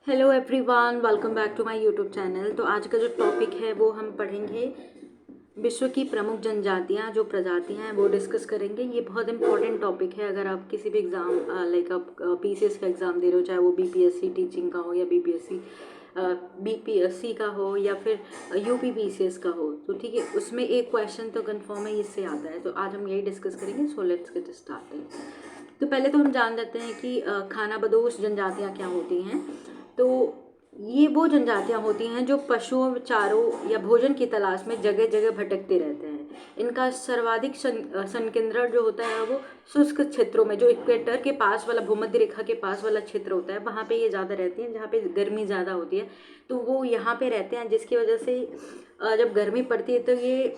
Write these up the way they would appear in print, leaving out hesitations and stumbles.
Hello everyone, welcome back to my YouTube channel. तो आज का जो टॉपिक है वो हम पढ़ेंगे विश्व की प्रमुख जनजातियां, जो प्रजातियां हैं वो डिस्कस करेंगे। ये बहुत इंपॉर्टेंट टॉपिक है। अगर आप किसी भी एग्ज़ाम लाइक आप पीसीएस का एग्ज़ाम दे रहे हो, चाहे वो बीपीएससी टीचिंग का हो या बीपीएससी का हो या फिर यूपीपीसीएस का हो, तो ठीक है, उसमें एक क्वेश्चन तो कंफर्म है, इससे आता है। तो आज हम यही डिस्कस करेंगे। So let's get started. तो पहले तो हम जान लेते हैं कि खानाबदोश जनजातियां क्या होती हैं। तो ये वो जनजातियां होती हैं जो पशुओं, चारों या भोजन की तलाश में जगह जगह भटकते रहते हैं। इनका सर्वाधिक संकेंद्रण जो होता है वो शुष्क क्षेत्रों में, जो इक्वेटर के पास वाला, भूमध्य रेखा के पास वाला क्षेत्र होता है, वहाँ पे ये ज़्यादा रहती हैं, जहाँ पे गर्मी ज़्यादा होती है। तो वो यहाँ पे रहते हैं, जिसकी वजह से जब गर्मी पड़ती है तो ये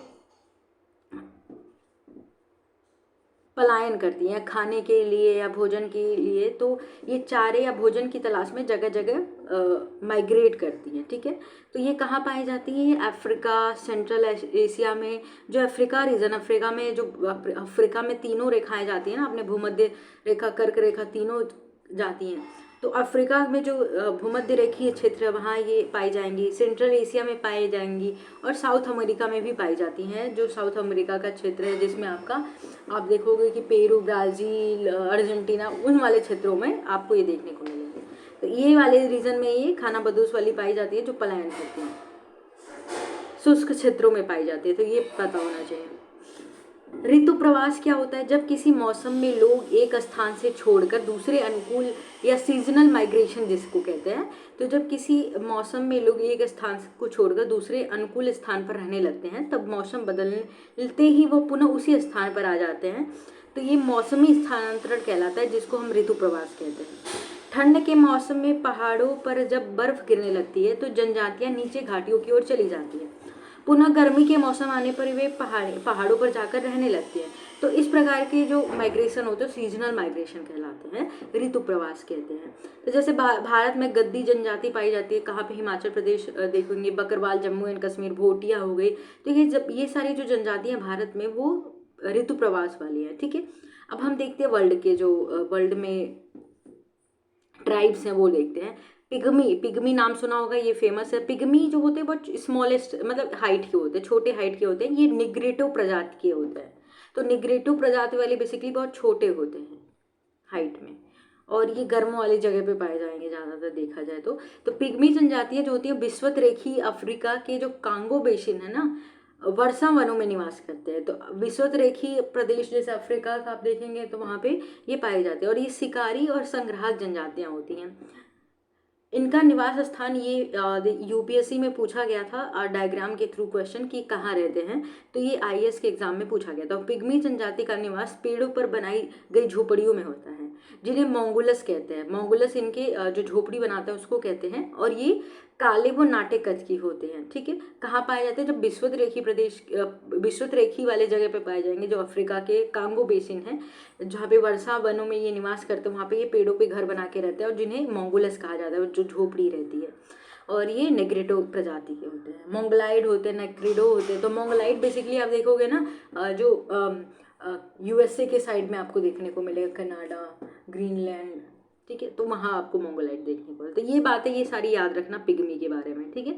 पलायन करती हैं खाने के लिए या भोजन के लिए। तो ये चारे या भोजन की तलाश में जगह जगह माइग्रेट करती हैं, ठीक है। तो ये कहाँ पाई जाती हैं? अफ्रीका, सेंट्रल एशिया में, जो अफ्रीका रीजन, अफ्रीका में जो अफ्रीका में तीनों रेखाएं जाती हैं ना, अपने भूमध्य रेखा, कर्क रेखा, तीनों जाती हैं। तो अफ्रीका में जो भूमध्य रेखीय क्षेत्र है वहाँ ये पाई जाएंगी, सेंट्रल एशिया में पाई जाएंगी, और साउथ अमेरिका में भी पाई जाती हैं। जो साउथ अमेरिका का क्षेत्र है, जिसमें आप देखोगे कि पेरू, ब्राज़ील, अर्जेंटीना, उन वाले क्षेत्रों में आपको ये देखने को मिलेंगे। तो ये वाले रीजन में ये खानाबदोश वाली पाई जाती है, जो पलायन करती हैं, शुष्क क्षेत्रों में पाई जाती है। तो ये पता होना चाहिए। ऋतु प्रवास क्या होता है? जब किसी मौसम में लोग एक स्थान से छोड़कर दूसरे अनुकूल, या सीजनल माइग्रेशन जिसको कहते हैं। तो जब किसी मौसम में लोग एक स्थान को छोड़कर दूसरे अनुकूल स्थान पर रहने लगते हैं, तब मौसम बदलते ही वो पुनः उसी स्थान पर आ जाते हैं। तो ये मौसमी स्थानांतरण कहलाता है, जिसको हम ऋतु प्रवास कहते हैं। ठंड के मौसम में पहाड़ों पर जब बर्फ गिरने लगती है तो जनजातियां नीचे घाटियों की ओर चली जाती हैं। पुनः गर्मी के मौसम आने पर वे पहाड़ों पर जाकर रहने लगती हैं। तो इस प्रकार के जो माइग्रेशन होते हैं सीजनल माइग्रेशन कहलाते हैं, ऋतु प्रवास कहते हैं। तो जैसे भारत में गद्दी जनजाति पाई जाती है, कहाँ पे? हिमाचल प्रदेश देखेंगे, बकरवाल, जम्मू एंड कश्मीर, भोटिया हो गई। तो ये सारी जो जनजातियां भारत में, वो ऋतु प्रवास वाली है, ठीक है। अब हम देखते हैं वर्ल्ड में ट्राइब्स हैं वो देखते हैं। पिगमी नाम सुना होगा, ये फेमस है। पिगमी जो होते हैं बहुत स्मॉलेस्ट, मतलब हाइट के होते हैं, छोटे हाइट के होते हैं। ये निग्रेटो प्रजाति के होते हैं। तो निग्रेटो प्रजाति वाले बेसिकली बहुत छोटे होते हैं हाइट में, और ये गर्म वाली जगह पे पाए जाएंगे ज़्यादातर देखा जाए तो पिग्मी जनजातियाँ जो होती हैं विषुवत रेखी अफ्रीका के जो कांगो बेसिन है ना, वर्षा वनों में निवास करते हैं। तो विषुवत रेखी प्रदेश जैसे अफ्रीका का आप देखेंगे तो वहाँ पे ये पाए जाते हैं, और ये शिकारी और संग्राहक जनजातियाँ होती हैं। इनका निवास स्थान, ये यूपीएससी में पूछा गया था डायग्राम के थ्रू क्वेश्चन, कि कहाँ रहते हैं। तो ये आईएएस के एग्जाम में पूछा गया था। पिग्मी जनजाति का निवास पेड़ों पर बनाई गई झोपड़ियों में होता है, जिन्हें मोंगुलस कहते हैं। मोंगुलस इनके जो झोपड़ी बनाते हैं उसको कहते हैं, और ये काले व नाटे कद की होते हैं, ठीक है। कहाँ पाए जाते हैं? जब विषुवत रेखी वाले जगह पे पाए जाएंगे, जो अफ्रीका के कांगो बेसिन है, जहाँ पे वर्षा वनों में ये निवास करते हैं, वहाँ पे ये पेड़ों पे घर बना के रहते हैं, और जिन्हें मोंगुलस कहा जाता है, जो झोपड़ी रहती है। और ये नेग्रेटो प्रजाति के होते हैं। मोंगलाइड होते हैं, नेक्रिडो होते हैं। तो मोंगलाइड बेसिकली आप देखोगे ना, जो यूएसए के साइड में आपको देखने को मिलेगा, कनाडा, ग्रीनलैंड, ठीक है। तो वहाँ आपको मोंगोलाइट देखने को मिलता है। ये बातें ये सारी याद रखना पिग्मी के बारे में, ठीक है।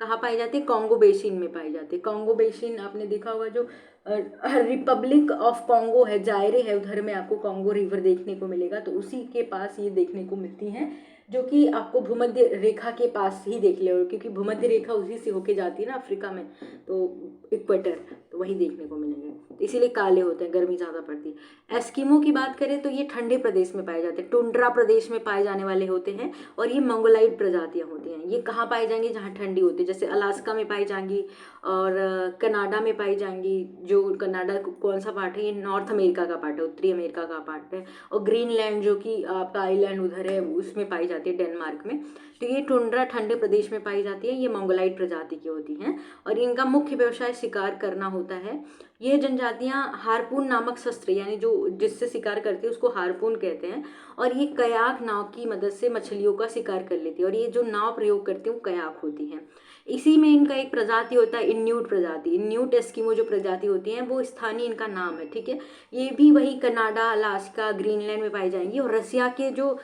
कहाँ पाई जाती है? कॉन्गो बेसिन में पाई जाती है। कॉन्गो बेसिन आपने देखा होगा, जो रिपब्लिक ऑफ कॉन्गो है, जायरे है, उधर में आपको कॉन्गो रिवर देखने को मिलेगा। तो उसी के पास ये देखने को मिलती हैं, जो कि आपको भूमध्य रेखा के पास ही देख ले, क्योंकि भूमध्य रेखा उसी से होके जाती है ना अफ्रीका में, तो इक्वेटर, तो वही देखने को मिलेंगे। तो इसीलिए काले होते हैं, गर्मी ज़्यादा पड़ती है। एस्किमो की बात करें तो ये ठंडे प्रदेश में पाए जाते हैं, टुंड्रा प्रदेश में पाए जाने वाले होते हैं, और ये मंगोलाइड प्रजातियाँ होती हैं। ये कहाँ पाई जाएंगी? जहाँ ठंडी होती है, जैसे अलास्का में पाई जाएंगी, और कनाडा में पाई जाएंगी। जो कनाडा कौन सा पार्ट है? ये नॉर्थ अमेरिका का पार्ट है, उत्तरी अमेरिका का पार्ट है। और ग्रीनलैंड जो कि आपका आइलैंड उधर है, उसमें पाई जाती है, डेनमार्क में। तो ये टुंड्रा ठंडे प्रदेश में पाई जाती है। ये मंगोलाइड प्रजाति की होती हैं, और इनका मुख्य व्यवसाय शिकार करना होता है। ये जनजातियां हारपून नामक शस्त्र यानी जो जिससे शिकार करती है उसको हारपून कहते हैं, और ये कयाक नाव की मदद से मछलियों का शिकार कर लेती है, और ये जो नाव प्रयोग करती है वो कयाक होती है। इसी में इनका एक प्रजाति होता है इन्यूट प्रजाति, इन्यूट एस्किमो जो प्रजाति होती है वो स्थानीय इनका नाम है, ठीक है। ये भी वही कनाडा, अलास्का, ग्रीनलैंड में पाई जाएंगी, और रसिया के जो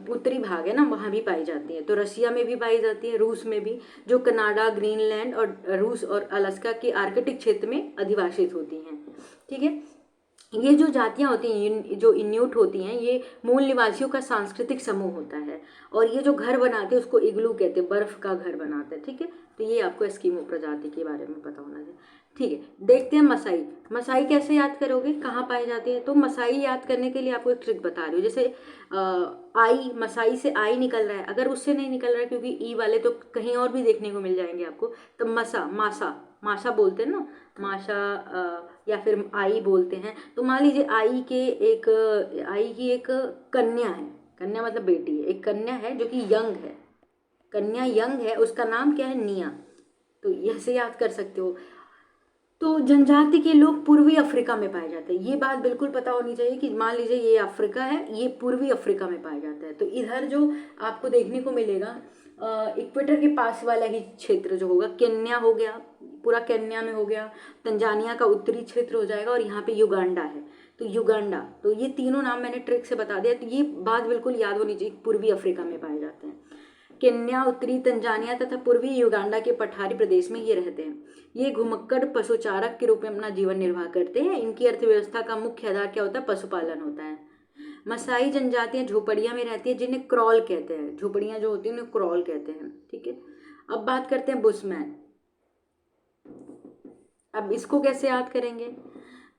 उत्तरी भाग है ना वहाँ भी पाई जाती है। तो रसिया में भी पाई जाती है, रूस में भी, जो कनाडा, ग्रीनलैंड और रूस और अलास्का के आर्कटिक क्षेत्र में अधिवासित होती हैं, ठीक है। ये जो जातियां होती हैं, जो इन्यूट होती हैं, ये मूल निवासियों का सांस्कृतिक समूह होता है, और ये जो घर बनाते हैं उसको इग्लू कहते हैं, बर्फ का घर बनाते हैं, ठीक है। तो ये आपको एस्किमो प्रजाति के बारे में पता होना चाहिए, ठीक है। देखते हैं मसाई। मसाई कैसे याद करोगे, कहाँ पाई जाती है? तो मसाई याद करने के लिए आपको एक ट्रिक बता रही हूँ। जैसे आई, मसाई से आई निकल रहा है, अगर उससे नहीं निकल रहा है क्योंकि ई वाले तो कहीं और भी देखने को मिल जाएंगे आपको, तो मसा, मासा, मासा बोलते हैं ना, माशा, या फिर आई बोलते हैं। तो मान लीजिए आई की एक कन्या है, कन्या मतलब बेटी है, एक कन्या है जो कि यंग है, कन्या यंग है, उसका नाम क्या है? निया। तो ऐसे याद कर सकते हो। तो जनजाति के लोग पूर्वी अफ्रीका में पाए जाते हैं, ये बात बिल्कुल पता होनी चाहिए कि मान लीजिए ये अफ्रीका है, ये पूर्वी अफ्रीका में पाया जाता है। तो इधर जो आपको देखने को मिलेगा इक्वेटर के पास वाला ही क्षेत्र जो होगा, केन्या हो गया, पूरा केन्या में हो गया, तंजानिया का उत्तरी क्षेत्र हो जाएगा, और यहाँ पे युगांडा है। तो युगांडा, तो ये तीनों नाम मैंने ट्रिक से बता दिया, तो ये बात बिल्कुल याद होनी चाहिए, पूर्वी अफ्रीका में पाए जाते हैं। केन्या, उत्तरी तंजानिया तथा पूर्वी युगांडा के पठारी प्रदेश में ये रहते हैं। ये घुमक्कड़ पशुचारक के रूप में अपना जीवन निर्वाह करते हैं। इनकी अर्थव्यवस्था का मुख्य आधार क्या होता है? पशुपालन होता है। मसाई जनजातियां झोपड़ियां में रहती है, जिन्हें क्रॉल कहते हैं, झोपड़ियां जो होती हैं उन्हें क्रॉल कहते हैं, ठीक है। अब बात करते हैं बुशमैन। अब इसको कैसे याद करेंगे?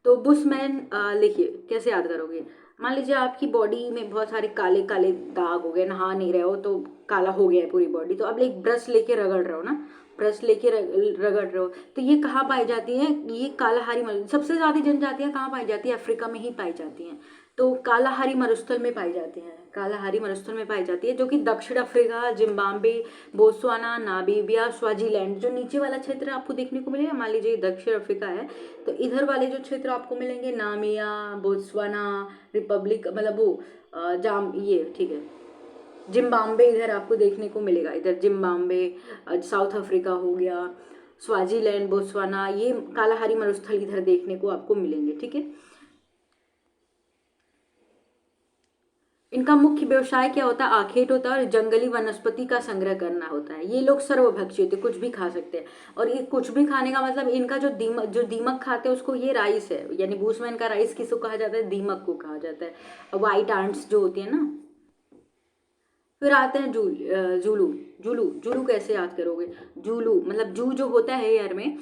तो बुशमैन लिखिए, कैसे याद करोगे? मान लीजिए आपकी बॉडी में बहुत सारे काले काले दाग हो गए, नहा नहीं रहे हो तो काला हो गया है पूरी बॉडी, तो अब एक ब्रश लेके रगड़ रहे हो ना, ब्रश लेके रगड़ रहे हो, तो ये कहाँ पाई जाती है? ये कालाहारी सबसे ज़्यादा जनजातियाँ कहाँ पाई जाती है? अफ्रीका में ही पाई जाती हैं। तो कालाहारी मरुस्थल में पाई जाती हैं, कालाहारी मरुस्थल में पाई जाती है, जो कि दक्षिण Africa, Zimbabwe, Botswana, Namibia, Swaziland, जो नीचे वाला क्षेत्र आपको देखने को मिलेगा, मान लीजिए दक्षिण अफ्रीका है, तो इधर वाले जो क्षेत्र आपको मिलेंगे, नामिया, बोत्सवाना, रिपब्लिक, मतलब वो ये ठीक है, जिम्बाब्वे इधर आपको देखने को मिलेगा, इधर जिम्बाब्वे, साउथ अफ्रीका हो गया, स्वाजीलैंड, बोत्सवाना, ये कालाहारी मरुस्थल इधर देखने को आपको मिलेंगे, ठीक है। इनका मुख्य व्यवसाय क्या होता है? आखेट होता है, और जंगली वनस्पति का संग्रह करना होता है। ये लोग सर्वभक्षी होते हैं, कुछ भी खा सकते हैं, और ये कुछ भी खाने का मतलब इनका जो दीमक खाते हैं उसको ये राइस है, यानी बुशमैन का राइस किसको कहा जाता है? दीमक को कहा जाता है, वाइट आंट्स जो होती है ना। फिर आते हैं जूलू। जूलू, जूलू कैसे याद करोगे? जूलू मतलब जू जो होता है हेयर में,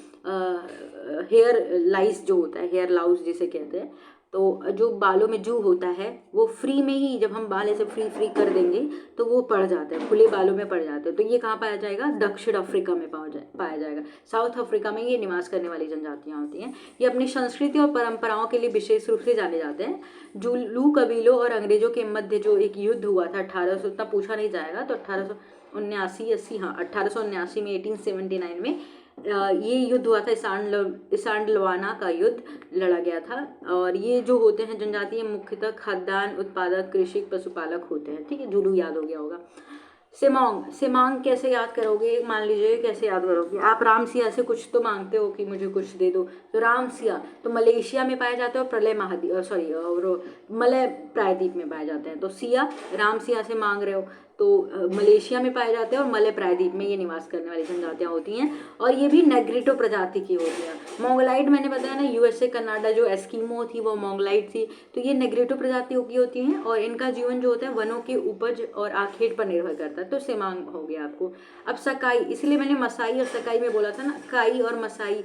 हेयर लाइस जो होता है, हेयर लाउस जिसे कहते हैं, तो जो बालों में जू होता है वो फ्री में ही, जब हम बाल ऐसे फ्री फ्री कर देंगे तो वो पड़ जाता है, खुले बालों में पड़ जाते हैं। तो ये कहाँ पाया जाएगा? दक्षिण अफ्रीका में पाया जाएगा। साउथ अफ्रीका में ये निवास करने वाली जनजातियाँ होती हैं। ये अपनी संस्कृति और परंपराओं के लिए विशेष रूप से जाने जाते हैं। जूलू कबीलों और अंग्रेजों के मध्य जो एक युद्ध हुआ था 1800, उतना पूछा नहीं जाएगा, तो 1879 हाँ 1879 में, 1879 में ये युद्ध हुआ था, इसांडलवाना का युद्ध लड़ा गया था। और ये जो होते हैं जनजातीय मुख्यतः खाद्यान्न उत्पादक, कृषि, पशुपालक होते हैं, ठीक है। जूलू याद हो गया होगा। सेमोंग, सेमांग कैसे याद करोगे? मान लीजिए कैसे याद करोगे? आप रामसिया से कुछ तो मांगते हो कि मुझे कुछ दे दो, तो रामसिया तो मलेशिया में पाए जाते हैं, और प्रलय महाद्वीप और मलय प्रायद्वीप में पाए जाते हैं। तो सिया, रामसिया से मांग रहे हो, तो मलेशिया में पाए जाते हैं, और मलय प्रायद्वीप में ये निवास करने वाली जनजातियाँ होती हैं, और ये भी नेग्रिटो प्रजाति की होती हैं। मोंगलाइट मैंने बताया ना, यूएसए कनाडा जो एस्किमो थी वो मोंगलाइट थी, तो ये नेग्रिटो प्रजातियों की होती हैं, और इनका जीवन जो होता है वनों के उपज और आखेट पर निर्भर करता है। तो सेमांग हो गया आपको। अब सकाई, इसलिए मैंने मसाई और सकाई में बोला था ना, काई और मसाई,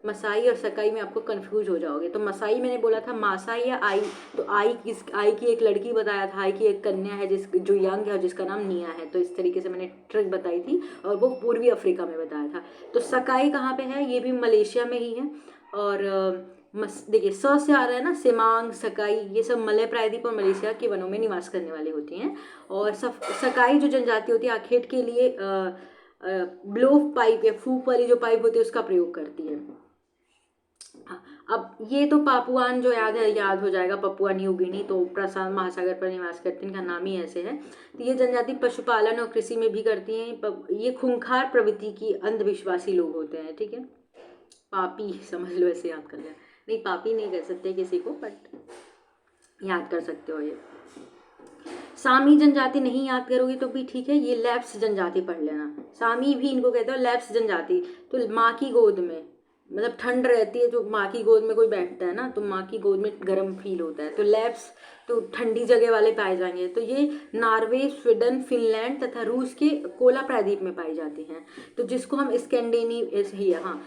मसाई और सकाई में आपको कंफ्यूज हो जाओगे। तो मसाई मैंने बोला था मासाई या आई, तो आई की एक लड़की बताया था, आई की एक कन्या है जो यंग है और जिसका नाम निया है। तो इस तरीके से मैंने ट्रिक बताई थी, और वो पूर्वी अफ्रीका में बताया था। तो सकाई कहाँ पे है? ये भी मलेशिया में ही है। और देखिए स से आ रहा है ना, सेमांग, सकाई, ये सब मलय प्रायद्वीप और मलेशिया के वनों में निवास करने वाली होती हैं। और सकाई जो जनजाति होती है आखेट के लिए ब्लोव पाइप या फूक वाली जो पाइप होती है उसका प्रयोग करती है। हाँ, अब ये तो पापुआन जो याद हो जाएगा, पपुआ न्यू गिनी, तो प्रशांत महासागर पर निवास करती हैं, इनका नाम ही ऐसे है। तो ये जनजाति पशुपालन और कृषि में भी करती हैं। ये खूंखार प्रवृत्ति की अंधविश्वासी लोग होते हैं, ठीक है। पापी समझ लो, ऐसे याद कर लिया, नहीं पापी नहीं कह सकते किसी को, बट याद कर सकते हो। ये सामी जनजाति नहीं याद करोगे तो भी ठीक है, ये लैप्स जनजाति पढ़ लेना। सामी भी इनको कहते हो लैप्स जनजाति। तो माँ की गोद में, मतलब ठंड रहती है, जो माँ की गोद में कोई बैठता है ना, तो माँ की गोद में गर्म फील होता है, तो लैप्स तो ठंडी जगह वाले पाए जाएंगे। तो ये नॉर्वे, स्वीडन, फिनलैंड तथा रूस के कोला प्रायद्वीप में पाई जाती हैं। तो जिसको हम स्कैंडिनेविया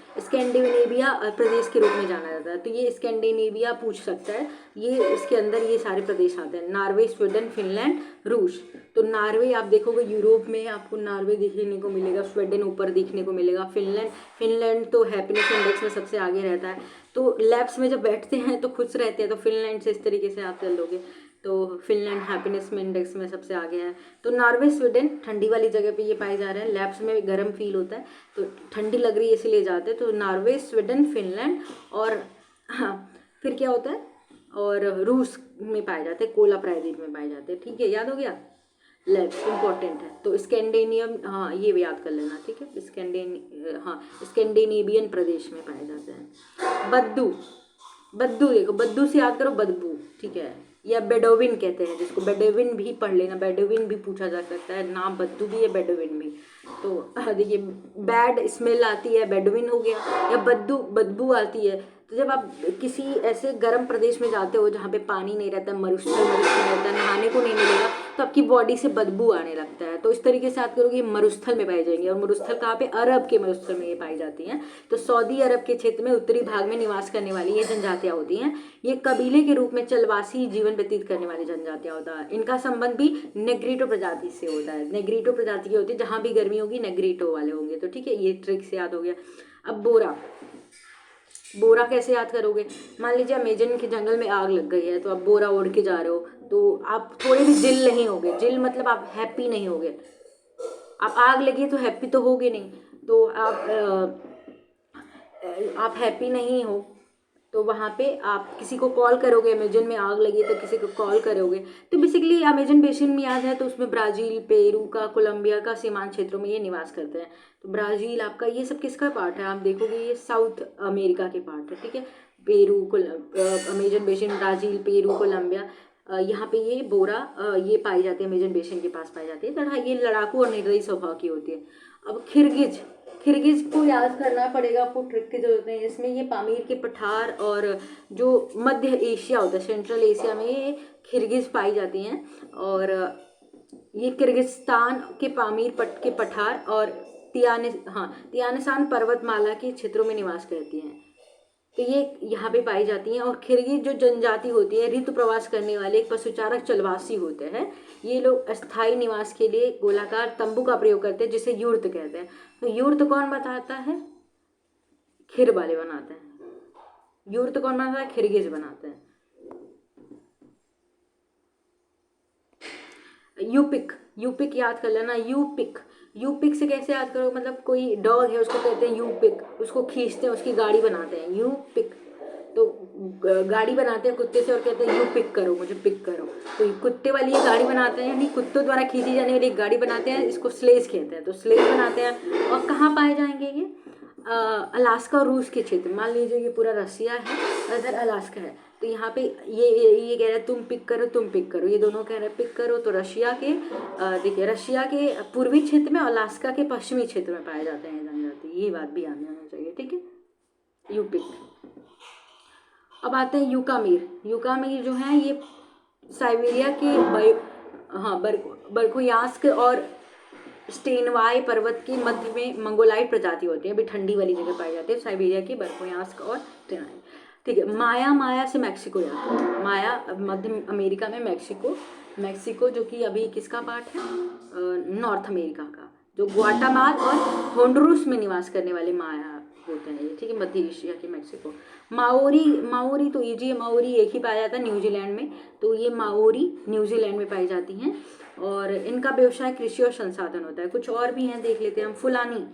प्रदेश के रूप में जाना जाता है। तो ये स्कैंडिनेविया पूछ सकता है, ये इसके अंदर ये सारे प्रदेश आते हैं, नॉर्वे, स्वीडन, फिनलैंड, रूस। तो नॉर्वे आप देखोगे यूरोप में आपको नॉर्वे देखने को मिलेगा, स्वीडन ऊपर देखने को मिलेगा, फिनलैंड तो हैप्पीनेस इंडेक्स में सबसे आगे रहता है। तो लैब्स में जब बैठते हैं तो खुश रहते हैं, तो फिनलैंड से इस तरीके से आप कर लोगे। तो फिनलैंड हैप्पीनेस में इंडेक्स में सबसे आगे है। तो नॉर्वे, स्वीडन ठंडी वाली जगह पे ये पाए जा रहे हैं, लैब्स में गर्म फील होता है, तो ठंडी लग रही है इसलिए जाते हैं। तो नॉर्वे, स्वीडन, फिनलैंड और हाँ फिर क्या होता है, और रूस में पाए जाते हैं, कोला प्रायद्वीप में पाए जाते हैं, ठीक है, याद हो गया। लैब्स इंपॉर्टेंट है। तो स्कैंडिनेवियम, हाँ ये भी याद कर लेना, ठीक है। स्कैंडिनेवियन प्रदेश में पाए जाते हैं। बद्दू देखो, बद्दू से याद करो, बदबू, ठीक है, या बेडोविन कहते हैं जिसको, बेडोविन भी पढ़ लेना, बेडोविन भी पूछा जा सकता है, नाम बद्दू भी है, बेडोविन भी। तो देखिए बैड स्मेल आती है, बेडोविन हो गया, या बदबू आती है। तो जब आप किसी ऐसे गर्म प्रदेश में जाते हो जहाँ पे पानी नहीं रहता, मरुस्थल रहता है, नहाने को नहीं मिलेगा, तो आपकी बॉडी से बदबू आने लगता है। तो इस तरीके से याद करोगे, मरुस्थल में पाई जाएंगी। और मरुस्थल कहाँ पे, अरब के मरुस्थल में ये पाई जाती हैं। तो सऊदी अरब के क्षेत्र में उत्तरी भाग में निवास करने वाली ये जनजातियाँ होती हैं। ये कबीले के रूप में चलवासी जीवन व्यतीत करने वाली जनजातियाँ होता है। इनका संबंध भी नेग्रीटो प्रजाति से होता है। नेग्रीटो प्रजाति की होती है, जहाँ भी गर्मी होगी नेग्रीटो वाले होंगे। तो ठीक है, ये ट्रिक से याद हो गया। अब बोरा कैसे याद करोगे, मान लीजिए अमेजन के जंगल में आग लग गई है, तो आप बोरा ओढ़ के जा रहे हो, तो आप थोड़े भी जिल नहीं होगे। जिल मतलब आप हैप्पी नहीं होगे। आप आग लगी तो हैप्पी तो होगे नहीं, तो आप हैप्पी नहीं हो, तो वहाँ पे आप किसी को कॉल करोगे, अमेजन में आग लगी तो किसी को कॉल करोगे। तो बेसिकली अमेजन बेसिन में याद है, तो उसमें ब्राज़ील, पेरू का, कोलंबिया का सीमांत क्षेत्रों में ये निवास करते हैं। तो ब्राज़ील आपका ये सब किसका पार्ट है, आप देखोगे ये साउथ अमेरिका के पार्ट है, ठीक है। Peru, Amazon basin, Brazil, Peru, Colombia, यहाँ पे ये बोरा ये पाई जाती है, अमेजन बेसिन के पास पाई जाती है। तथा ये लड़ाकू और निर्दयी स्वभाव की होती है। अब खिरगिज को याद करना पड़ेगा आपको, ट्रिक की जरूरत नहीं है इसमें। ये पामीर के पठार और जो मध्य एशिया होता है, सेंट्रल एशिया में ये खिरगिज पाई जाती हैं। और ये किर्गिस्तान के पामीर के पठार और तियानसान पर्वतमाला के क्षेत्रों में निवास करती हैं। तो ये यहाँ पे पाई जाती हैं। और खिरगिज जो जनजाति होती है, ऋतु प्रवास करने वाले एक पशुचारक चलवासी होते हैं। ये लोग अस्थायी निवास के लिए गोलाकार तंबू का प्रयोग करते हैं, जिसे यूर्त कहते हैं। तो यूर्त कौन बताता है, खिर वाले बनाते हैं। यूर्त कौन बनाता है, खिरगिज बनाते हैं। यूपिक याद कर लेना, यूपिक से कैसे याद करो, मतलब कोई डॉग है उसको कहते हैं यूपिक, उसको खींचते हैं, उसकी गाड़ी बनाते हैं, यूपिक। तो गाड़ी बनाते हैं कुत्ते से और कहते हैं यू पिक करो, मुझे पिक करो। तो कुत्ते वाली ये गाड़ी बनाते हैं, यानी कुत्तों द्वारा खींची जाने वाली एक गाड़ी बनाते हैं, इसको स्लेज कहते हैं। तो स्लेज बनाते हैं। और कहाँ पाए जाएंगे ये, अलास्का और रूस के क्षेत्र। मान लीजिए ये पूरा रसिया है, इधर अलास्का है, तो यहाँ पे ये कह रहे हैं तुम पिक करो, ये दोनों कह रहे हैं पिक करो। तो रशिया के देखिए, रशिया के पूर्वी क्षेत्र में, अलास्का के पश्चिमी क्षेत्र में पाए जाते हैं जनजाति। ये बात भी याद आना चाहिए, ठीक है, यू पिक। अब आते हैं यूकामीर जो है, ये साइबेरिया के बरखोयास्क और स्टेनवाई पर्वत के मध्य में मंगोलाइट प्रजाति होती है। अभी ठंडी वाली जगह पाई जाती है, साइबेरिया के बरखोयास्क और स्टेनवाई, ठीक है। माया से मैक्सिको जाती है। माया मध्य अमेरिका में, मैक्सिको जो कि अभी किसका पार्ट है, नॉर्थ अमेरिका का, जो ग्वाटामाल और होंडुरस में निवास करने वाले माया होते हैं, ठीक है, मध्य एशिया के मैक्सिको। माओरी तो ये जी माओरी एक ही पाया जाता है न्यूजीलैंड में। तो ये माओरी न्यूजीलैंड में पाई जाती हैं। और इनका व्यवसाय कृषि और संसाधन होता है। कुछ और भी हैं, देख लेते हैं हम। फुलानी,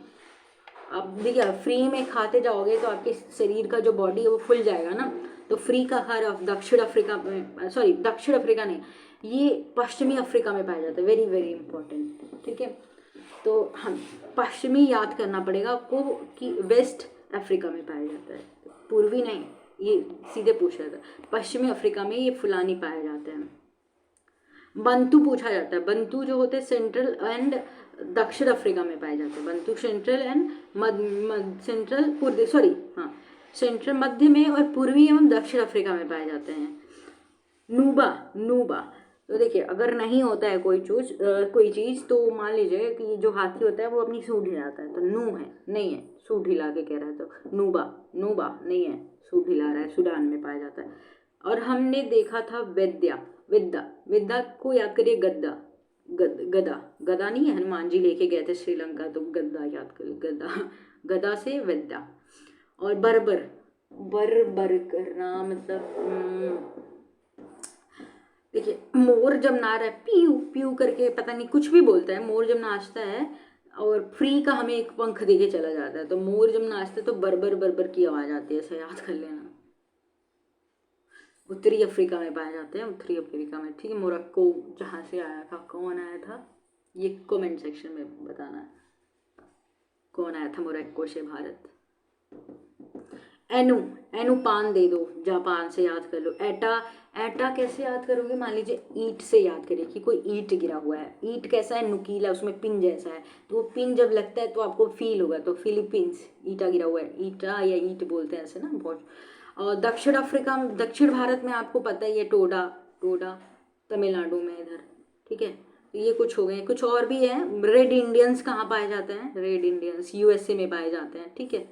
आप देखिए फ्री में खाते जाओगे तो आपके शरीर का जो बॉडी है वो फुल जाएगा ना। तो फ्री का आहार दक्षिण अफ्रीका में, सॉरी दक्षिण अफ्रीका नहीं, ये पश्चिमी अफ्रीका में पाया जाता है। वेरी वेरी इंपॉर्टेंट, ठीक है। तो हम पश्चिमी याद करना पड़ेगा आपको कि वेस्ट अफ्रीका में पाया जाता है, पूर्वी नहीं, ये सीधे पूछा था। पश्चिमी अफ्रीका में ये फुलानी पाया जाता है। बंतु पूछा जाता है। बंतु जो होते हैं सेंट्रल एंड दक्षिण अफ्रीका में पाए जाते हैं। बंतु सेंट्रल एंड सेंट्रल पूर्वी, सॉरी हाँ, सेंट्रल मध्य में और पूर्वी एवं दक्षिण अफ्रीका में पाए जाते हैं। नूबा, नूबा तो देखिए अगर नहीं होता है कोई चीज़ तो मान लीजिए कि जो हाथी होता है वो अपनी सूंड हिलाता है, तो नू है, नहीं है, सूंड हिला के कह रहा है, तो नूबा, नूबा नहीं है, सूंड हिला रहा है, सूडान में पाया जाता है। और हमने देखा था विद्या, विद्या, विद्या को याद करिए, गद्दा, गदा, गदा नहीं है, हनुमान जी लेके गए थे श्रीलंका, तो गद्दा याद करिए, गदा, गदा से विद्या। और बर्बर, बर करना मतलब देखिए मोर जब नाच रहा है पीऊ पीऊ करके, पता नहीं कुछ भी बोलता है, मोर जब नाचता है और फ्री का हमें एक पंख देके चला जाता है, तो मोर जब नाचता है तो बरबर बरबर की आवाज़ आती है, ऐसा याद कर लेना। उत्तरी अफ्रीका में पाए जाते हैं, उत्तरी अफ्रीका में, ठीक है। मोरक्को जहाँ से आया था, कौन आया था, ये कमेंट सेक्शन में बताना है, कौन आया था मोरक्को से भारत। एनु, एनु पान दे दो, जापान से याद कर लो। एटा, एटा कैसे याद करोगे, मान लीजिए ईंट से याद करिए कि कोई ईंट गिरा हुआ है, ईंट कैसा है, नुकीला, उसमें पिन जैसा है, तो वो पिन जब लगता है तो आपको फील होगा, तो फिलीपींस, ईटा गिरा हुआ है, ईटा या ईंट बोलते हैं ऐसे ना बहुत। और दक्षिण अफ्रीका, दक्षिण भारत में आपको पता ही है, टोडा, टोडा तमिलनाडु में इधर, ठीक है। तो ये कुछ हो गए, कुछ और भी है। रेड इंडियंस कहाँ पाए जाते हैं, रेड इंडियंस यूएसए में पाए जाते हैं, ठीक है।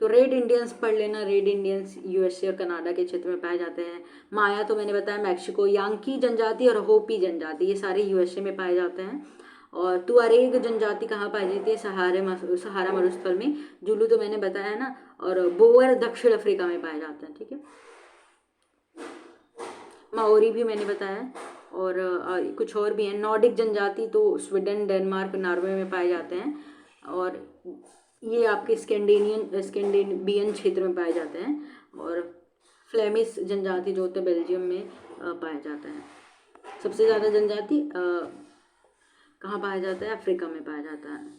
तो रेड इंडियंस पढ़ लेना, रेड इंडियंस यूएसए और कनाडा के क्षेत्र में पाए जाते हैं। माया तो मैंने बताया मैक्सिको, यांकी जनजाति और होपी जनजाति ये सारे यूएसए में पाए जाते हैं। और तुअरेग जनजाति कहाँ पाई जाती है, सहारा मरुस्थल में। जुलू तो मैंने बताया ना। और बोअर दक्षिण अफ्रीका में पाए जाते हैं, ठीक है। माओरी भी मैंने बताया। और कुछ और भी हैं। नॉर्डिक जनजाति तो स्वीडन, डेनमार्क, नॉर्वे में पाए जाते हैं। और ये आपके स्कैंडिनेवियन क्षेत्र में पाए जाते हैं। और फ्लेमिश जनजाति जो होते हैं बेल्जियम में पाया जाता है। सबसे ज़्यादा जनजाति कहाँ पाया जाता है, अफ्रीका में पाया जाता है।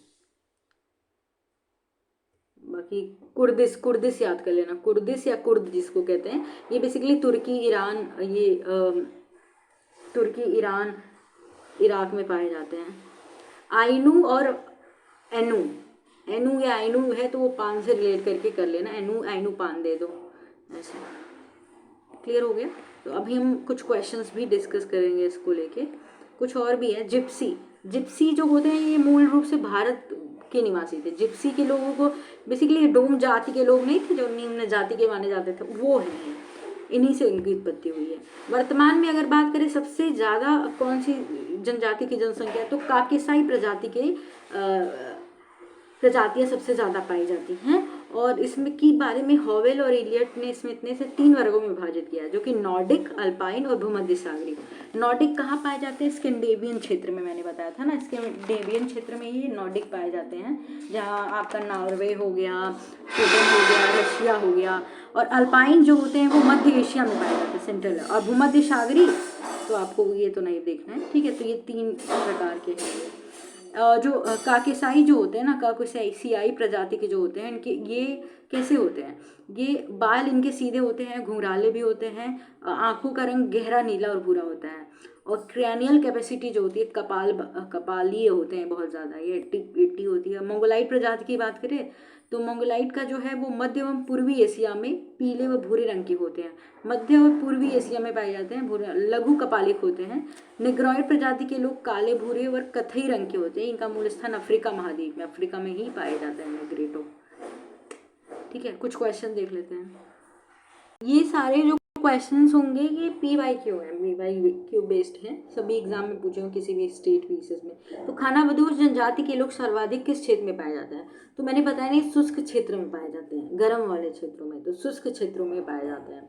बाकी कुर्दिश, कुर्दिश याद कर लेना, कुर्दिश या कुर्द जिसको कहते हैं, ये बेसिकली तुर्की, ईरान, ये तुर्की, ईरान, इराक में पाए जाते हैं। आइनू और एनू, एनू या आइनू है तो वो पान से रिलेट करके कर लेना, एनू आइनू पान दे दो, ऐसा। क्लियर हो गया। तो अभी हम कुछ क्वेश्चंस भी डिस्कस करेंगे इसको लेके। कुछ और भी है। जिप्सी, जिप्सी जो होते हैं ये मूल रूप से भारत के निवासी थे। जिप्सी के लोगों को बेसिकली डोम जाति के लोग नहीं थे जो निम्न जाति के माने जाते थे, वो हैं, इन्हीं से उनकी उत्पत्ति हुई है। वर्तमान में अगर बात करें सबसे ज़्यादा कौन सी जनजाति की जनसंख्या है, तो काकेसाई प्रजाति के प्रजातियाँ सबसे ज़्यादा पाई जाती हैं। और इसमें की बारे में हॉवेल और इलियट ने इसमें इतने से 3 वर्गों में विभाजित किया है, जो कि नॉर्डिक, अल्पाइन और भूमध्य सागरी। नॉर्डिक कहाँ पाए जाते हैं, स्कैंडिनेवियन क्षेत्र में, मैंने बताया था ना, स्कैंडिनेवियन क्षेत्र में ये नॉर्डिक पाए जाते हैं, जहाँ आपका नॉर्वे हो गया, स्वीडन हो गया, रशिया हो गया। और अल्पाइन जो होते हैं वो मध्य एशिया में पाए जाते हैं, सेंट्रल। और भूमध्य सागरी तो आपको ये तो नहीं देखना है, ठीक है। तो ये 3 प्रकार के हैं। जो काकेसाई जो होते हैं ना, काकेसाई प्रजाति के जो होते हैं, इनके ये कैसे होते हैं, ये बाल इनके सीधे होते हैं, घुंघराले भी होते हैं, आंखों का रंग गहरा नीला और भूरा होता है। और क्रैनियल कैपेसिटी जो होती है, कपालीय होते हैं बहुत ज़्यादा, ये 80 होती है। मंगोलाइट प्रजाति की बात करें तो मंगोलाइट का जो है वो मध्य एवं पूर्वी एशिया में पीले व भूरे रंग के होते हैं, मध्य और पूर्वी एशिया में पाए जाते हैं, भूरे लघु कपालिक होते हैं। निग्रोइड प्रजाति के लोग काले, भूरे और कथई रंग के होते हैं। इनका मूल स्थान अफ्रीका महाद्वीप में, अफ्रीका में ही पाया जाता है निग्रेटो, ठीक है। कुछ क्वेश्चन देख लेते हैं। ये सारे जो क्वेश्चंस होंगे ये PYQ है, PYQ बेस्ड है, सभी एग्जाम में पूछे हों किसी भी स्टेट पीसेस में। तो खानाबदोश जनजाति के लोग सर्वाधिक किस क्षेत्र में पाए जाते हैं, तो मैंने बताया नहीं, शुष्क क्षेत्र में पाए जाते हैं, गर्म वाले क्षेत्रों में, तो शुष्क क्षेत्रों में पाए जाते हैं।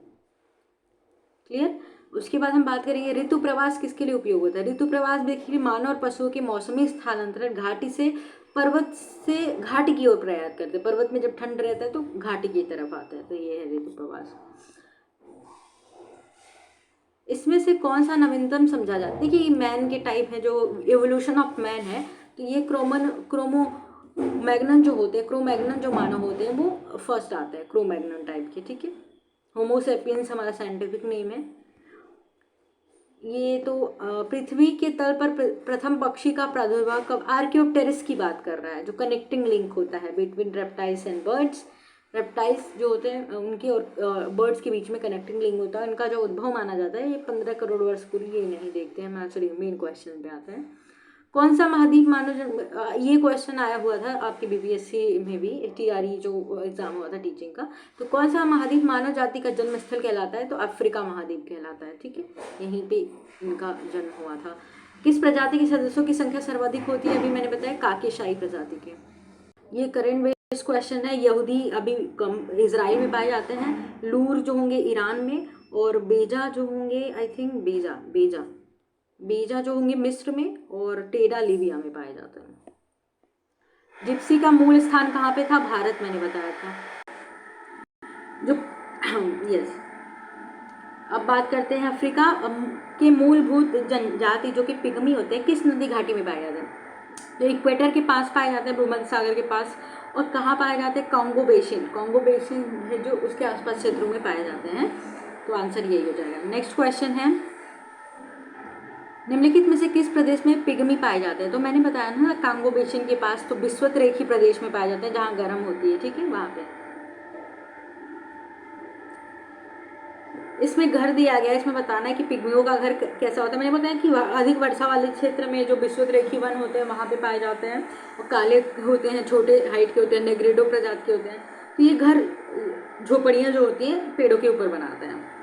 क्लियर। उसके बाद हम बात करेंगे ऋतु प्रवास किसके लिए उपयोग होता है। ऋतु प्रवास देखिए मानव और पशुओं के मौसमी स्थानांतरण घाटी से पर्वत से घाटी की ओर प्रयास करते हैं। पर्वत में जब ठंड रहता है तो घाटी की तरफ आता है, तो ये है ऋतु प्रवास। इसमें से कौन सा नवीनतम समझा जाता है। देखिए ये मैन के टाइप है, जो एवोल्यूशन ऑफ मैन है, तो ये क्रोमैग्नन जो होते हैं, क्रोमैग्नन जो मानव होते हैं वो फर्स्ट आते हैं, क्रोमैग्नन टाइप के, ठीक है। होमोसेपियंस हमारा साइंटिफिक नेम है। ये तो पृथ्वी के तल पर प्रथम पक्षी का प्रादुर्भाव कब, आर्कियोप्टेरिस की बात कर रहा है, जो कनेक्टिंग लिंक होता है between reptiles and birds. Reptiles जो होते हैं उनके और बर्ड्स के बीच में कनेक्टिंग लिंक होता है, उनका जो उद्भव माना जाता है ये 15 करोड़ वर्ष पूर्व, ये नहीं देखते हैं हम। एक्चुअली मेन क्वेश्चन पे आते हैं, कौन सा महाद्वीप मानव, ये क्वेश्चन आया हुआ था आपके बीपीएससी में भी, टीआरई जो एग्जाम हुआ था टीचिंग का, तो कौन सा महाद्वीप मानव जाति का जन्म स्थल कहलाता है, तो अफ्रीका महाद्वीप कहलाता है, ठीक है। यहीं पे इनका जन्म हुआ था। किस प्रजाति के सदस्यों की संख्या सर्वाधिक होती है, अभी मैंने बताया काकेशाई प्रजाति के। ये करेंट बेस्ड क्वेश्चन है। यहूदी अभी कम इजराइल में पाए जाते हैं, लूर जो होंगे ईरान में, और बेजा जो होंगे आई थिंक बेजा जो होंगे मिस्र में, और टेडा लीबिया में पाए जाते हैं। जिप्सी का मूल स्थान कहाँ पे था, भारत, मैंने बताया था जो यस। अब बात करते हैं अफ्रीका के मूलभूत जनजाति जो कि पिग्मी होते हैं, किस नदी घाटी में पाए जाते हैं, तो इक्वेटर के पास पाए जाते हैं, भूमध्य सागर के पास। और कहाँ पाए जाते हैं, कॉन्गो बेसिन है जो उसके आसपास क्षेत्रों में पाए जाते हैं, तो आंसर यही हो जाएगा। नेक्स्ट क्वेश्चन है, निम्नलिखित में से किस प्रदेश में पिग्मी पाए जाते हैं, तो मैंने बताया ना कॉन्गो बेसिन के पास, तो विश्वतरेखी प्रदेश में पाए जाते हैं जहाँ गर्म होती है, ठीक है, वहाँ पे। इसमें घर दिया गया है, इसमें बताना है कि पिग्मियों का घर कैसा होता है। मैंने बताया कि अधिक वर्षा वाले क्षेत्र में जो विश्वतरेखी वन होते हैं वहाँ पे पाए जाते हैं, और काले होते हैं, छोटे हाइट के होते हैं, नेग्रेडो प्रजाति के होते हैं। तो ये घर झोपड़ियाँ जो होती हैं पेड़ों के ऊपर बनाते हैं।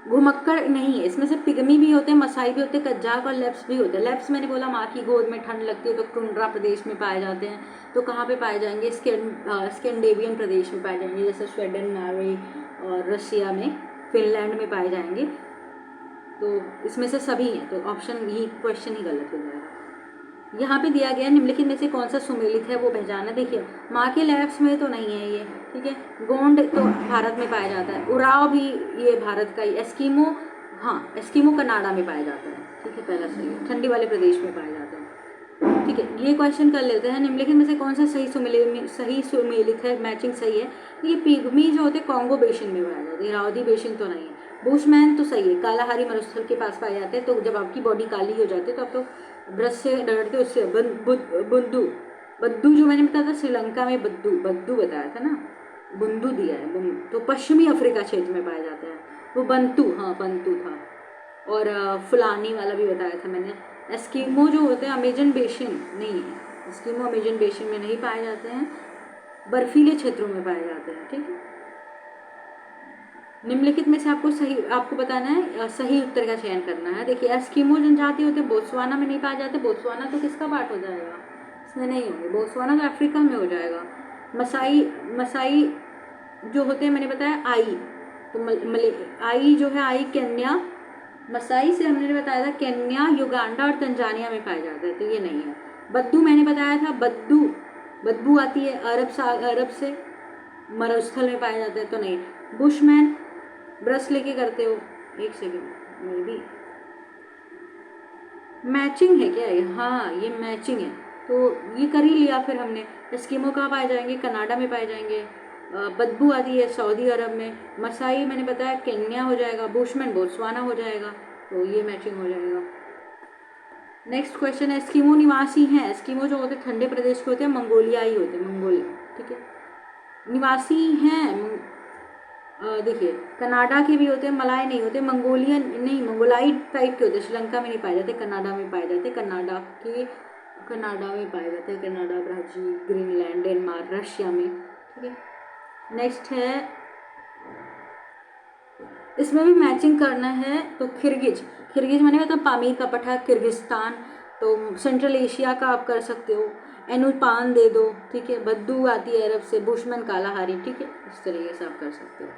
घुमक्कड़ नहीं है, इसमें से पिग्मी भी होते हैं, मसाई भी होते हैं, कज्जाक और लेप्स भी होते हैं। लेप्स मैंने बोला माँ की गोद में ठंड लगती है तो टुंड्रा प्रदेश में पाए जाते हैं, तो कहाँ पे पाए जाएंगे, स्कैंडिनेवियन प्रदेश में पाए जाएंगे, जैसे स्वीडन, नॉर्वे और रशिया में, फिनलैंड में पाए जाएंगे। तो इसमें से सभी हैं, तो ऑप्शन ही क्वेश्चन ही गलत हो जाएगा। यहाँ पे दिया गया निम्नलिखित में से कौन सा सुमेलित है वो पहचाना। देखिए माँ के लैब्स में तो नहीं है ये, ठीक है। गोंड तो भारत में पाया जाता है, उराव भी ये भारत का ही। एस्किमो, हाँ एस्किमो कनाडा में पाया जाता है, ठीक है, पहला सही है, ठंडी वाले प्रदेश में पाया जाता है, ठीक है। ये क्वेश्चन कर लेते हैं, निम्नलिखित में से कौन सा सही सुमेलित है, मैचिंग सही है। ये पिग्मी जो होते हैं कॉन्गो बेसिन में पाया जाता है, इरावदी बेसिन तो नहीं है। बुशमैन तो सही है, कालाहारी मरुस्थल के पास पाए जाते हैं, तो जब आपकी बॉडी काली हो जाती है तो आप तो ब्रश से डरते, उससे बद्दू जो मैंने बताया था श्रीलंका में, बद्दू बताया था ना, बुंदू दिया है, तो पश्चिमी अफ्रीका क्षेत्र में पाया जाता है। वो बंतू, हाँ बंतू था। और फुलानी वाला भी बताया था मैंने। एस्किमो जो होते हैं अमेजन बेसिन नहीं है, एस्किमो अमेजन बेसिन में नहीं पाए जाते हैं, बर्फीले क्षेत्रों में पाए जाते हैं, ठीक है। निम्नलिखित में से आपको बताना है, सही उत्तर का चयन करना है। देखिए एस्किमो जनजाति होते हैं बोत्सवाना में नहीं पाए जाते, बोत्सवाना तो किसका पार्ट हो जाएगा, इसमें नहीं होंगे, बोत्सवाना तो अफ्रीका में हो जाएगा। मसाई जो होते हैं मैंने बताया आई, तो आई जो है, आई केन्या, मसाई से हमने बताया था केन्या, युगांडा और तंजानिया में पाया जाता है, तो ये नहीं है। बद्दू मैंने बताया था, बदबू आती है अरब से, मरुस्थल में पाया जाता है, तो नहीं। बुशमैन ब्रश लेके करते हो, एक सेकेंड, मे बी मैचिंग है क्या ये, हाँ ये मैचिंग है, तो ये कर ही लिया फिर हमने। एस्किमो कहाँ पाए जाएंगे, कनाडा में पाए जाएंगे। बदबू आती है सऊदी अरब में। मसाई मैंने बताया केन्या हो जाएगा, बुशमैन बोत्सवाना हो जाएगा, तो ये मैचिंग हो जाएगा। नेक्स्ट क्वेश्चन है, एस्किमो निवासी हैं, एस्किमो जो होते हैं ठंडे प्रदेश के होते हैं, मंगोलियाई होते हैं, मंगोलिया, ठीक है, निवासी हैं। देखिए कनाडा के भी होते हैं, मलाय नहीं होते, मंगोलियन नहीं, मंगोलाई टाइप के होते हैं, श्रीलंका में नहीं पाए जाते, कनाडा में पाए जाते, कनाडा में पाए जाते हैं, Canada, Brazil, Greenland, Denmark, Russia में, ठीक है। नेक्स्ट है, इसमें भी मैचिंग करना है, तो खिरगिज मैंने बताया पामीर का पठा, किर्गिस्तान, तो सेंट्रल एशिया का आप कर सकते हो। एनुपान दे दो, ठीक है। बद्दू आती है अरब से, बुशमैन कालाहारी, ठीक है, इस तरीके से आप कर सकते हो।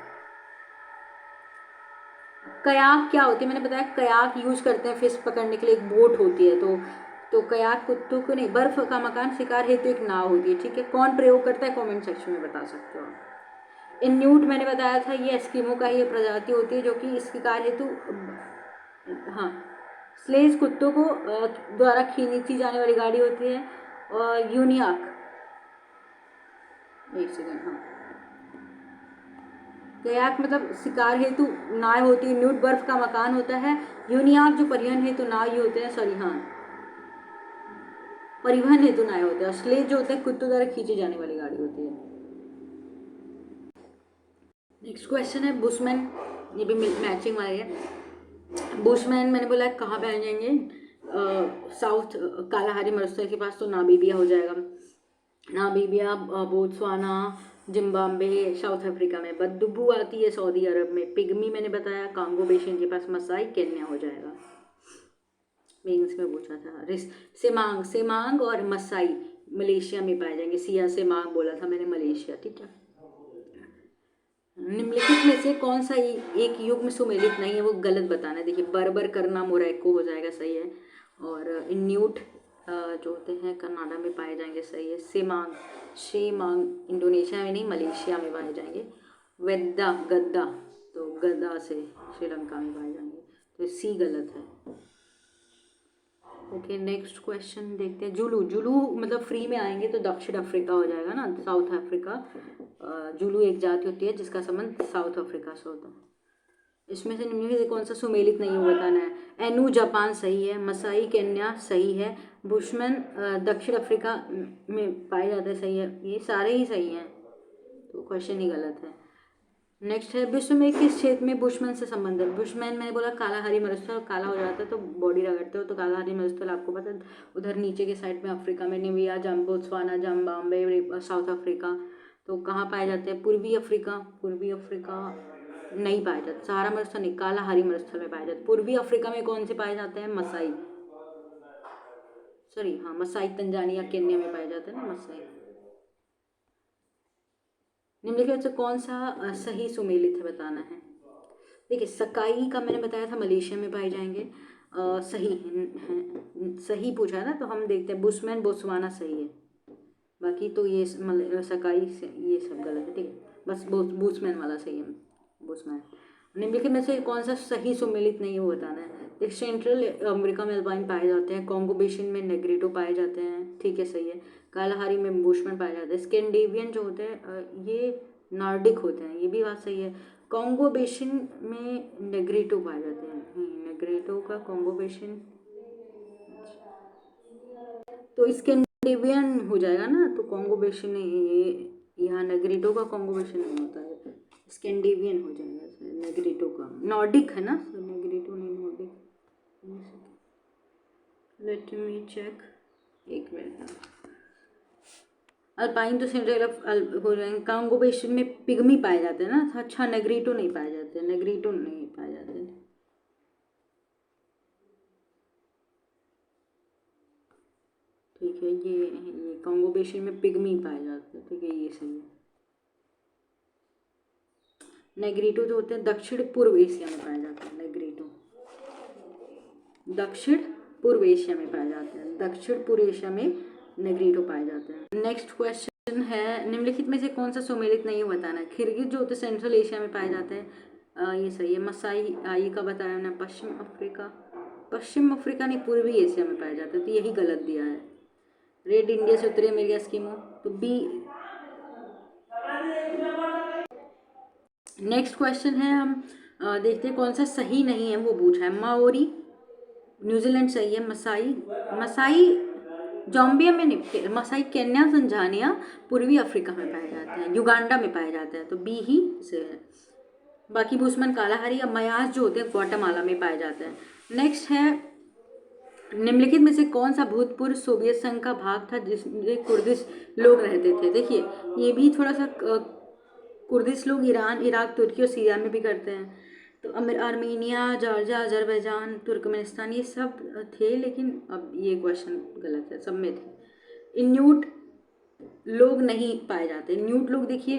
कयाक क्या होती है, मैंने बताया कयाक यूज करते हैं फिश पकड़ने के लिए, एक बोट होती है। तो कयाक कुत्तों को नहीं, बर्फ का मकान शिकार हेतु एक नाव होती है, ठीक है। कौन प्रयोग करता है, कमेंट सेक्शन में बता सकते हो आप। इन्यूट मैंने बताया था, ये एस्किमो का ही प्रजाति होती है जो कि शिकार हेतु, हाँ, स्लेज कुत्तों को द्वारा खींची जाने वाली गाड़ी होती है। और यूनियाक, एक सेकेंड, हाँ, कयाक मतलब शिकार हेतु नाव होती है, न्यूट बर्फ का मकान होता है, यूनियाक जो परिवहन हेतु नाव ही होते हैं, सॉरी हाँ, परिवहन हेतु नाव होते हैं। और स्लेज जो होते हैं कुत्तों द्वारा खींची जाने वाली गाड़ी होती है। नेक्स्ट क्वेश्चन है बुशमैन, ये भी मैचिंग वाली है। बुशमैन मैंने बोला कहाँ पे आ जाएंगे, साउथ कालाहारी मरुस्थल के पास, तो नामीबिया हो जाएगा। Namibia, Botswana, Zimbabwe, south Africa में। बदबू आती है सऊदी अरब में। पिग्मी मैंने बताया कांगो बेसिन के पास। मसाई केन्या हो जाएगा, मेंस में पूछा था। सेमांग, सेमांग और मसाई मलेशिया में पाए जाएंगे। सिया सेमांग बोला था मैंने, मलेशिया, ठीक है। निम्नलिखित में से कौन सा एक युग में सुमेलित नहीं है, वो गलत बताना है। देखिए बर्बर करना मोरक्को हो जाएगा, सही है। और इन्यूट जो होते हैं कनाडा में पाए जाएंगे, सही है। सेमांग, शेमांग इंडोनेशिया में नहीं, मलेशिया में पाए जाएंगे। वेद्दा, गद्दा, तो गद्दा से श्रीलंका में पाए जाएंगे, तो सी गलत है। ओके, नेक्स्ट क्वेश्चन देखते हैं। जुलू, जुलू मतलब फ्री में आएंगे तो दक्षिण अफ्रीका हो जाएगा ना, साउथ अफ्रीका। जुलू एक जाति होती है जिसका संबंध साउथ अफ्रीका से होता है। इसमें से निम्नलिखित से कौन सा सुमेलित नहीं हो बताना है। एनू जापान सही है, मसाई केन्या सही है, बुशमैन दक्षिण अफ्रीका में पाए जाते हैं, सही है। ये सारे ही सही हैं, तो क्वेश्चन ही गलत है। नेक्स्ट है विश्व में किस क्षेत्र में बुशमैन से संबंध है। बुशमैन मैंने बोला कालाहारी मरुस्थल, काला हो जाता है तो बॉडी रगड़ते हो, तो कालाहारी मरुस्थल आपको पता है उधर नीचे के साइड में अफ्रीका में, Namibia, Botswana, Zimbabwe, south Africa. तो कहाँ पाए जाते हैं, पूर्वी अफ्रीका। पूर्वी अफ्रीका नहीं पाए जाते, सहारा मरुस्थल नहीं, कालाहारी मरुस्थल में पाए जाते। पूर्वी अफ्रीका में कौन से पाए जाते हैं, मसाई, सॉरी हाँ, मसाई तंजानिया केन्या में पाए जाते हैं ना मसाई। निम्नलिखित से कौन सा सही सुमेलित है बताना है। देखिए सकाई का मैंने बताया था मलेशिया में पाए जाएंगे, सही है, सही पूछा है ना, तो हम देखते हैं बुशमैन बोत्सवाना सही है। बाकी तो ये सकाई से ये सब गलत है, ठीक है। बस बुशमैन वाला सही है, बुशमैन। निम्नलिखित में से कौन सा सही सुमेलित नहीं है वो बताना है। एक सेंट्रल अमेरिका में अल्पाइन पाए जाते हैं, कॉन्गो बेसिन में नेग्रिटो पाए जाते हैं, ठीक है सही है। कालाहारी में बुशमैन पाए जाते हैं। स्कैंडिनेवियन जो होते हैं ये नॉर्डिक होते हैं, ये भी बात सही है। कॉन्गो बेसिन में नेग्रिटो पाए जाते हैं, नेग्रिटो का कॉन्गो बेसिन, तो स्कैंडिनेवियन हो जाएगा ना, तो कॉन्गो बेसिन ये यहाँ नेग्रिटो का कॉन्गो बेसिन नहीं होता है, स्कैंडिनेवियन हो जाएगा नेग्रिटो का। नॉर्डिक है ना, नेग्रिटो नहीं, नॉर्डिक। लेट मी चेक, एक मिनट। अल्पाइन तो सेंट्रल हो जाएंगे। कॉन्गो बेसिन में पिग्मी पाए जाते हैं ना, अच्छा नेग्रिटो नहीं पाए जाते, नेग्रिटो नहीं पाए जाते। ठीक है, ये कॉन्गो बेसिन में पिग्मी पाए जाते हैं, ठीक है ये सही है। नेग्रिटो जो होते हैं दक्षिण पूर्व एशिया में पाए जाते हैं, नेग्रिटो दक्षिण पूर्व एशिया में पाए जाते हैं, दक्षिण पूर्व एशिया में नेग्रिटो पाए जाते हैं। नेक्स्ट क्वेश्चन है निम्नलिखित में से कौन सा सुमेलित नहीं बताना है। खिरगिज जो होते हैं सेंट्रल एशिया में पाए जाते हैं, ये सही है। मसाई आई का बताया ना, पश्चिम अफ्रीका, पश्चिम अफ्रीका नहीं पूर्वी एशिया में पाए जाते हैं, तो यही गलत दिया है। रेड इंडिया से उत्तरी अमेरिका एस्किमो, तो बी। नेक्स्ट क्वेश्चन है, हम देखते हैं कौन सा सही नहीं है वो पूछा है। माओरी न्यूजीलैंड सही है। मसाई, मसाई जाम्बिया में नहीं, मसाई केन्या तंजानिया पूर्वी अफ्रीका में पाए जाते हैं, युगांडा में पाए जाते हैं, तो बी ही से है। बाकी बुशमैन कालाहारी या मयास जो होते हैं ग्वाटेमाला में पाए जाते हैं। नेक्स्ट है निम्नलिखित में से कौन सा भूतपूर्व सोवियत संघ का भाग था जिसमें कुर्दिश लोग रहते थे। देखिए ये भी थोड़ा सा कुर्दिश लोग ईरान, इराक, तुर्की और सीरिया में भी करते हैं, तो आर्मीनिया, जॉर्जिया, अजरबैजान, तुर्कमेनिस्तान ये सब थे, लेकिन अब ये क्वेश्चन गलत है, सब में थे। इन्यूट लोग नहीं पाए जाते। न्यूट लोग देखिए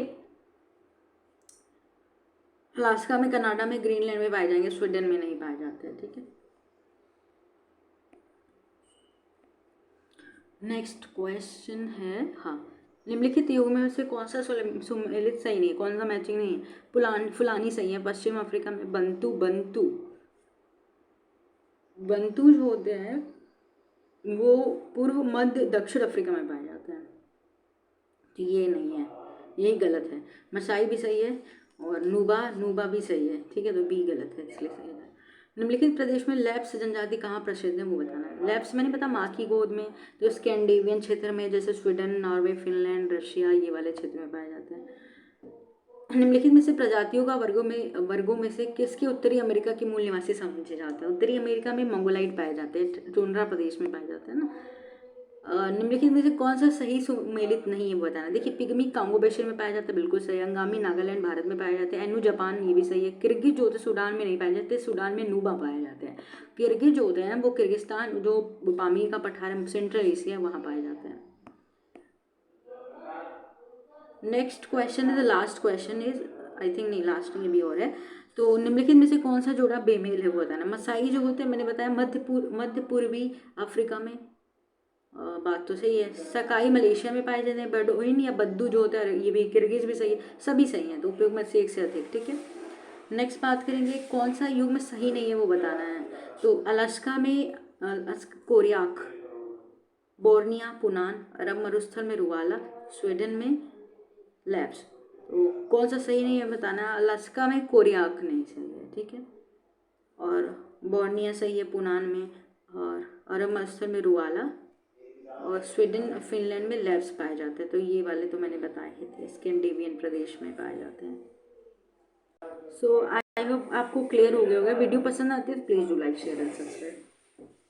अलास्का में, कनाडा में, ग्रीनलैंड में पाए जाएंगे, स्वीडन में नहीं पाए जाते हैं, ठीक है। नेक्स्ट क्वेश्चन है, हाँ, निम्नलिखित युग में से कौन सा सुमेलित सही नहीं है, कौन सा मैचिंग नहीं है। फुलानी सही है, पश्चिम अफ्रीका में बंतू बंतू बंतू जो होते हैं वो पूर्व मध्य दक्षिण अफ्रीका में पाए जाते हैं, तो ये नहीं है, यही गलत है। मसाई भी सही है और नुबा नुबा भी सही है, ठीक है, तो बी गलत है, इसलिए सही है। निम्नलिखित प्रदेश में लैप्स जनजाति कहाँ प्रसिद्ध है वो बताना है। लैप्स मैंने पता माँ की गोद में, तो स्कैंडिनेवियन क्षेत्र में, जैसे स्वीडन, नॉर्वे, फिनलैंड, रशिया, ये वाले क्षेत्र में पाए जाते हैं। निम्नलिखित में से प्रजातियों का वर्गों में से किसके उत्तरी अमेरिका के मूल निवासी समझे जाते हैं। उत्तरी अमेरिका में मंगोलाइट पाए जाते हैं, टुंड्रा प्रदेश में पाए जाते हैं ना। निम्नलिखित में से कौन सा सही सुमेलित नहीं है बताना। देखिए, पिग्मी कांगो बेसिन में पाया जाता है, बिल्कुल सही। अंगामी नागालैंड भारत में पाए जाते हैं। एनु जापान, ये भी सही है। किर्गिज जो होते हैं सूडान में नहीं पाए जाते, सूडान में नूबा पाए जाते हैं। किर्गिज जो होते हैं वो किर्गिस्तान, जो पामीर का पठार है, सेंट्रल एशिया, वहाँ पाए जाते हैं। Next question is the last question is, I think नहीं लास्ट नहीं, अभी और है। तो निम्नलिखित में से कौन सा जोड़ा बेमेल है वो बताना। मसाई जो होते हैं मैंने बताया मध्य पूर्वी अफ्रीका में, बात तो सही है। सकाई मलेशिया में पाए जाते हैं। बडोइन या बद्दू जो होता है ये भी, किर्गिज भी सही है, सभी सही हैं, तो उपयोग में से एक से अधिक, ठीक है। नेक्स्ट बात करेंगे कौन सा युग में सही नहीं है वो बताना है। तो अलास्का में कोरियाक, बोर्निया पुनान, अरब मरुस्थल में रुवाला, स्वीडन में लैब्स। तो कौन सा सही नहीं है बताना। अलास्का में कोरियाक नहीं सही है, ठीक है, और बोर्निया सही है पुनान में, और अरब मरुस्थल में रुवाला, और स्वीडन फिनलैंड में लैब्स पाए जाते हैं। तो ये वाले तो मैंने बताए ही थे, स्कैंडिनेवियन प्रदेश में पाए जाते हैं। सो आई होप आपको क्लियर हो गया होगा। वीडियो पसंद आती है तो please do like share and subscribe.